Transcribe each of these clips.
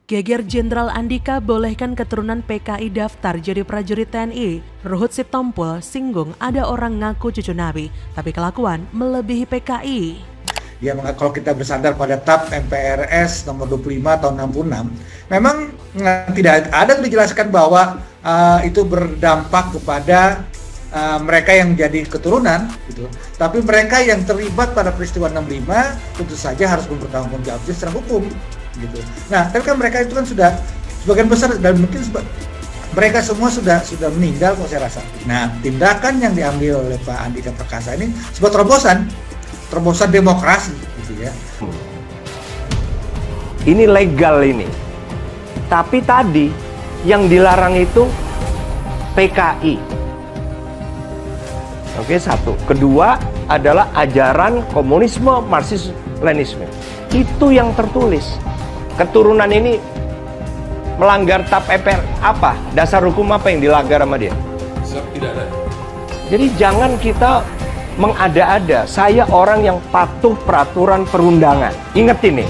Geger Jenderal Andika bolehkan keturunan PKI daftar jadi prajurit TNI. Ruhut Sitompul singgung ada orang ngaku cucu Nabi, tapi kelakuan melebihi PKI. Ya, kalau kita bersandar pada TAP MPRS nomor 25 tahun 66, memang tidak ada dijelaskan bahwa itu berdampak kepada mereka yang jadi keturunan, gitu. Tapi mereka yang terlibat pada peristiwa 65 tentu saja harus mempertanggungjawabkan secara hukum, gitu. Nah, tapi kan mereka itu kan sudah sebagian besar dan mungkin mereka semua sudah meninggal kok saya rasa. Nah, tindakan yang diambil oleh Pak Andika Perkasa ini sebuah terobosan demokrasi, gitu ya. Ini legal ini. Tapi tadi yang dilarang itu PKI. Oke, satu. Kedua adalah ajaran komunisme, Marxisme, Leninisme. Itu yang tertulis. Keturunan ini melanggar TAP MPR apa? Dasar hukum apa yang dilanggar sama dia? Tidak ada. Jadi jangan kita mengada-ada. Saya orang yang patuh peraturan perundangan. Ingat ini.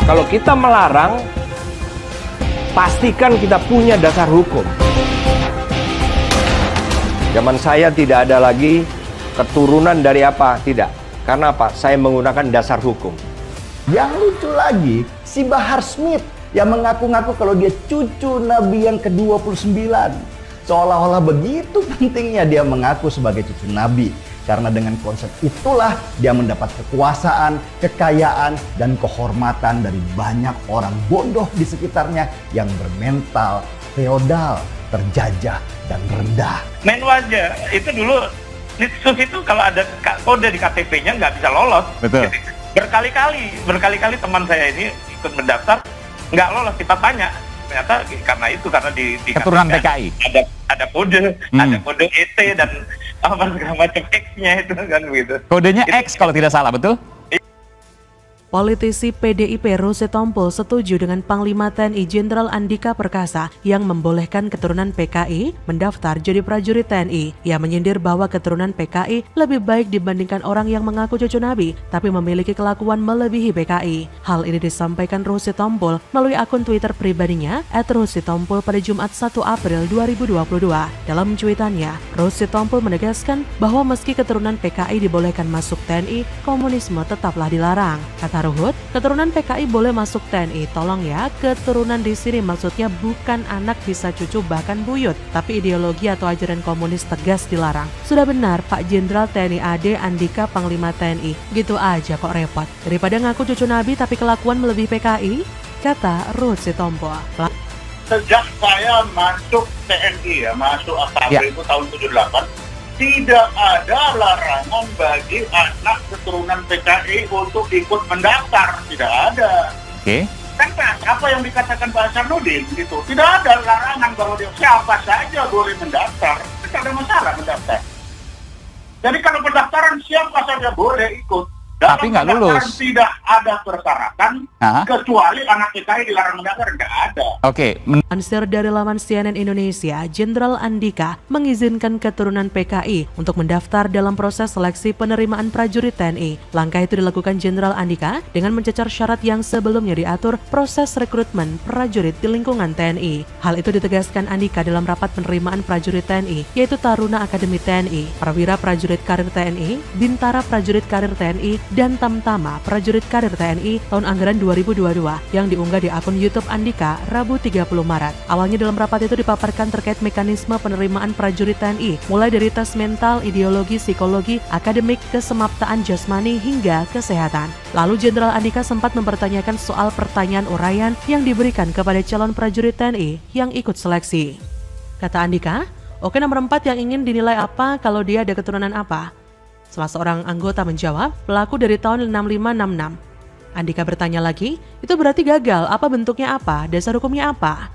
Kalau kita melarang, pastikan kita punya dasar hukum. Zaman saya tidak ada lagi keturunan dari apa, tidak. Karena apa? Saya menggunakan dasar hukum. Yang lucu lagi, si Bahar Smith yang mengaku-ngaku kalau dia cucu Nabi yang ke-29. Seolah-olah begitu pentingnya dia mengaku sebagai cucu Nabi. Karena dengan konsep itulah dia mendapat kekuasaan, kekayaan, dan kehormatan dari banyak orang bodoh di sekitarnya yang bermental feodal, terjajah, dan rendah. Main wajah itu dulu Nitsus itu kalau ada kode di KTP-nya nggak bisa lolos. Betul. Berkali-kali teman saya ini ikut mendaftar nggak lolos. Kita tanya, ternyata karena di keturunan PKI. Ada kode, ada kode ET dan apa segala macam X-nya itu kan begitu. Kodenya X kalau tidak salah, betul? Politisi PDIP Ruhut Sitompul setuju dengan Panglima TNI Jenderal Andika Perkasa yang membolehkan keturunan PKI mendaftar jadi prajurit TNI. Ia menyindir bahwa keturunan PKI lebih baik dibandingkan orang yang mengaku cucu Nabi, tapi memiliki kelakuan melebihi PKI. Hal ini disampaikan Ruhut Sitompul melalui akun Twitter pribadinya @ruhutsitompul pada Jumat 1 April 2022. Dalam cuitannya, Ruhut Sitompul menegaskan bahwa meski keturunan PKI dibolehkan masuk TNI, komunisme tetaplah dilarang. Kata Ruhut, keturunan PKI boleh masuk TNI. Tolong ya, keturunan di sini maksudnya bukan anak bisa cucu bahkan buyut, tapi ideologi atau ajaran komunis tegas dilarang. Sudah benar Pak Jenderal TNI AD Andika Panglima TNI. Gitu aja kok repot. Daripada ngaku cucu Nabi tapi kelakuan melebihi PKI, kata Ruhut Sitompul. Sejak saya masuk TNI masuk AKP itu tahun 78, tidak ada larangan bagi anak keturunan PKI untuk ikut mendaftar, tidak ada. Oke. Kan apa yang dikatakan Pak Hasanuddin gitu, tidak ada larangan bahwa dia siapa saja boleh mendaftar, tidak ada masalah mendaftar. Jadi kalau pendaftaran siapa saja boleh ikut. Tapi nggak lulus. Tidak ada persyaratan kecuali anak PKI dilarang mendaftar, nggak ada. Oke. Lansir dari laman CNN Indonesia, Jenderal Andika mengizinkan keturunan PKI untuk mendaftar dalam proses seleksi penerimaan prajurit TNI. Langkah itu dilakukan Jenderal Andika dengan mencecar syarat yang sebelumnya diatur proses rekrutmen prajurit di lingkungan TNI. Hal itu ditegaskan Andika dalam rapat penerimaan prajurit TNI, yaitu Taruna Akademi TNI, Perwira Prajurit Karir TNI, Bintara Prajurit Karir TNI, dan Tamtama Prajurit Karir TNI tahun anggaran 2022 yang diunggah di akun YouTube Andika Rabu 30 Maret. Awalnya dalam rapat itu dipaparkan terkait mekanisme penerimaan prajurit TNI, mulai dari tes mental, ideologi, psikologi, akademik, kesemaptaan jasmani hingga kesehatan. Lalu Jenderal Andika sempat mempertanyakan soal pertanyaan uraian yang diberikan kepada calon prajurit TNI yang ikut seleksi. Kata Andika, "Oke, nomor 4 yang ingin dinilai apa kalau dia ada keturunan apa?" Salah seorang anggota menjawab, pelaku dari tahun 6566. Andika bertanya lagi, itu berarti gagal, apa bentuknya apa, dasar hukumnya apa?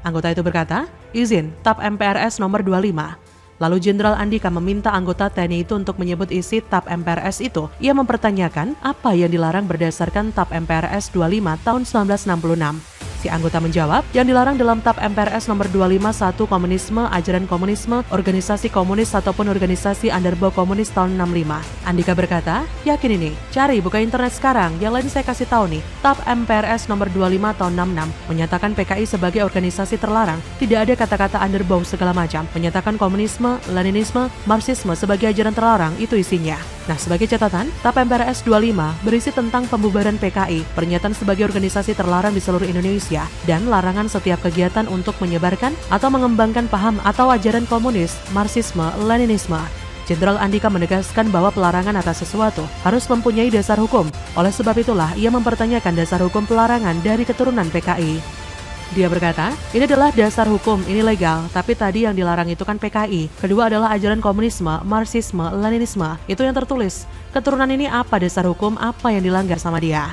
Anggota itu berkata, izin, TAP MPRS nomor 25. Lalu Jenderal Andika meminta anggota TNI itu untuk menyebut isi TAP MPRS itu. Ia mempertanyakan apa yang dilarang berdasarkan TAP MPRS 25 tahun 1966. Si anggota menjawab, yang dilarang dalam TAP MPRS nomor 251 komunisme, ajaran komunisme, organisasi komunis ataupun organisasi underbow komunis tahun 65. Andika berkata, yakin ini, cari buka internet sekarang, yang lain saya kasih tahu nih. TAP MPRS nomor 25 tahun 66 menyatakan PKI sebagai organisasi terlarang, tidak ada kata-kata underbow segala macam, menyatakan komunisme, Leninisme, Marxisme sebagai ajaran terlarang, itu isinya. Nah, sebagai catatan, TAP MPRS 25 berisi tentang pembubaran PKI, pernyataan sebagai organisasi terlarang di seluruh Indonesia, dan larangan setiap kegiatan untuk menyebarkan atau mengembangkan paham atau ajaran komunis, Marxisme, Leninisme. Jenderal Andika menegaskan bahwa pelarangan atas sesuatu harus mempunyai dasar hukum. Oleh sebab itulah, ia mempertanyakan dasar hukum pelarangan dari keturunan PKI. Dia berkata, ini adalah dasar hukum, ini legal, tapi tadi yang dilarang itu kan PKI. Kedua adalah ajaran komunisme, Marxisme, Leninisme, itu yang tertulis. Keturunan ini apa dasar hukum, apa yang dilanggar sama dia?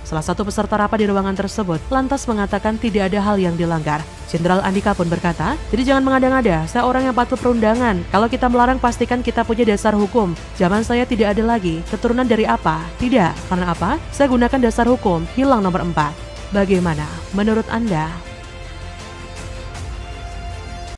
Salah satu peserta rapat di ruangan tersebut lantas mengatakan tidak ada hal yang dilanggar. Jenderal Andika pun berkata, jadi jangan mengada-ngada, saya orang yang patuh perundangan. Kalau kita melarang pastikan kita punya dasar hukum. Zaman saya tidak ada lagi, keturunan dari apa? Tidak, karena apa? Saya gunakan dasar hukum, hilang nomor 4. Bagaimana menurut Anda?